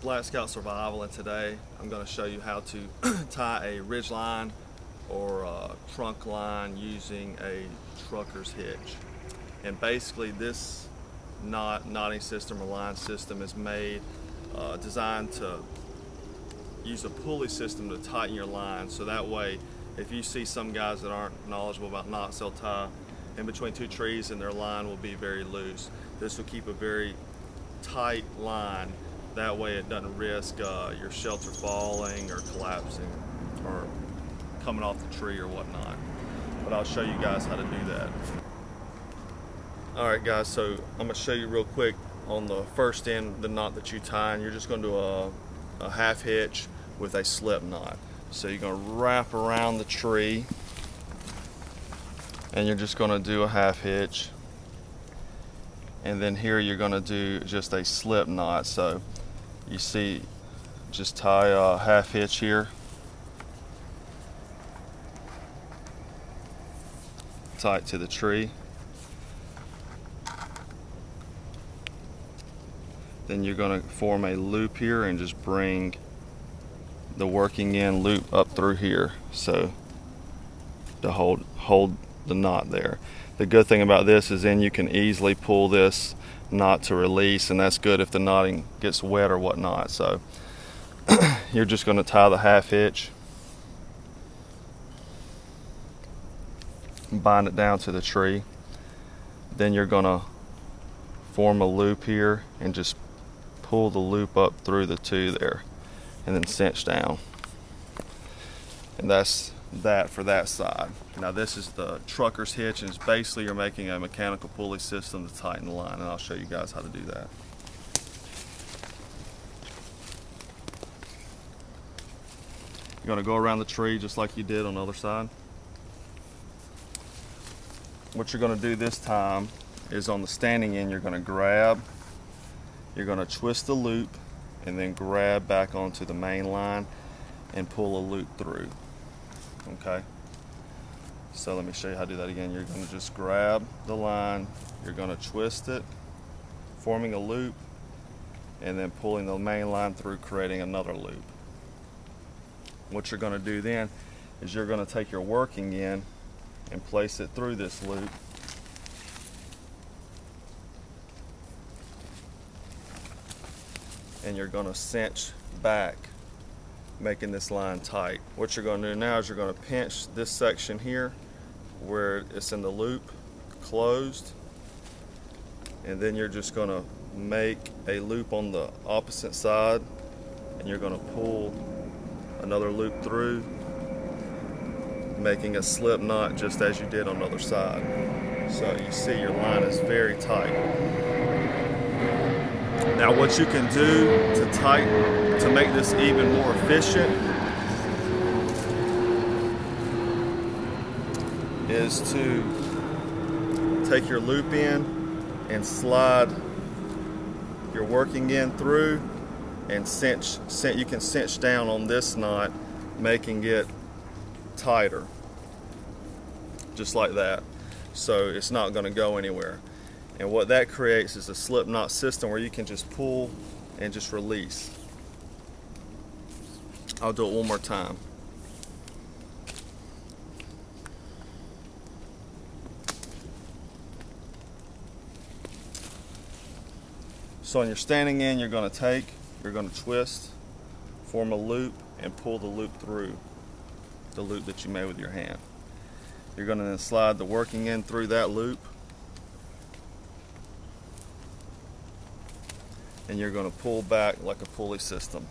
Flat Scout Survival, and today I'm going to show you how to tie a ridge line or a trunk line using a trucker's hitch. And basically this knotting system or line system is designed to use a pulley system to tighten your line, so that way if you see some guys that aren't knowledgeable about knots, they'll tie in between two trees and their line will be very loose. This will keep a very tight line. That way it doesn't risk your shelter falling or collapsing or coming off the tree or whatnot. But I'll show you guys how to do that. Alright guys, so I'm going to show you real quick on the first end, the knot that you tie, and you're just going to do a half hitch with a slip knot. So you're going to wrap around the tree and you're just going to do a half hitch, and then here you're going to do just a slip knot. So you see, just tie a half hitch here, tie it to the tree, then you're going to form a loop here and just bring the working end loop up through here, so to hold the knot there. The good thing about this is then you can easily pull this knot to release, and that's good if the knotting gets wet or whatnot. So you're just going to tie the half hitch, bind it down to the tree, then you're going to form a loop here and just pull the loop up through the two there and then cinch down. And that's that for that side. Now this is the trucker's hitch, and it's basically you're making a mechanical pulley system to tighten the line, and I'll show you guys how to do that. You're going to go around the tree just like you did on the other side. What you're going to do this time is on the standing end, you're going to grab, you're going to twist the loop and then grab back onto the main line and pull a loop through. Okay, so let me show you how to do that again. You're going to just grab the line, you're going to twist it, forming a loop, and then pulling the main line through, creating another loop. What you're going to do then is you're going to take your working end and place it through this loop, and you're going to cinch back, making this line tight. What you're going to do now is you're going to pinch this section here where it's in the loop closed, and then you're just going to make a loop on the opposite side, and you're going to pull another loop through, making a slip knot just as you did on the other side. So you see your line is very tight. Now what you can do to make this even more efficient is to take your loop in and slide your working end through and you can cinch down on this knot, making it tighter, just like that, so it's not going to go anywhere. And what that creates is a slip knot system where you can just pull and just release. I'll do it one more time. So on your standing end, you're going to twist, form a loop, and pull the loop through the loop that you made with your hand. You're going to then slide the working end through that loop, and you're going to pull back like a pulley system.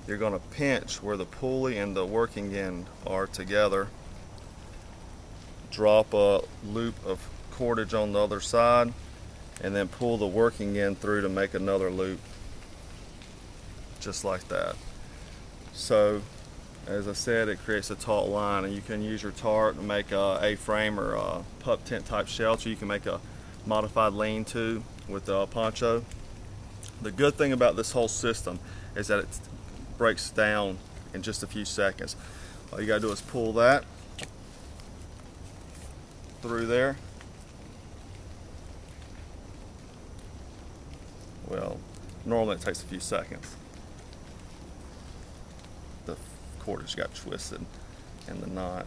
You're going to pinch where the pulley and the working end are together, drop a loop of cordage on the other side, and then pull the working end through to make another loop, just like that. So as I said, it creates a taut line, and you can use your tarp to make a A-frame or a pup tent type shelter. You can make a modified lean-to with a poncho. The good thing about this whole system is that it breaks down in just a few seconds. All you gotta do is pull that through there. Well, Normally it takes a few seconds. The cord just got twisted in the knot.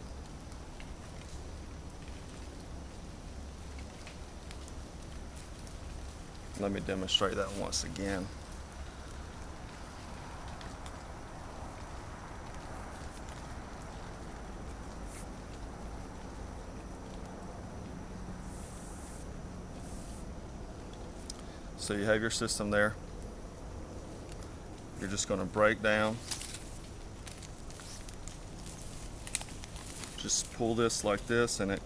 Let me demonstrate that once again. So you have your system there. You're just going to break down. Just pull this like this and it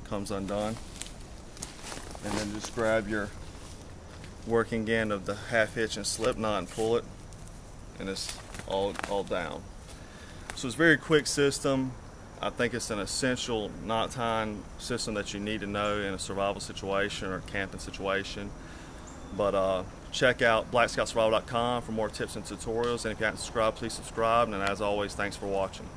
comes undone. And then just grab your working end of the half hitch and slip knot and pull it, and it's all down. So it's a very quick system. I think it's an essential knot tying system that you need to know in a survival situation or camping situation. But check out blackscoutsurvival.com for more tips and tutorials, and if you haven't subscribed, please subscribe, and as always, thanks for watching.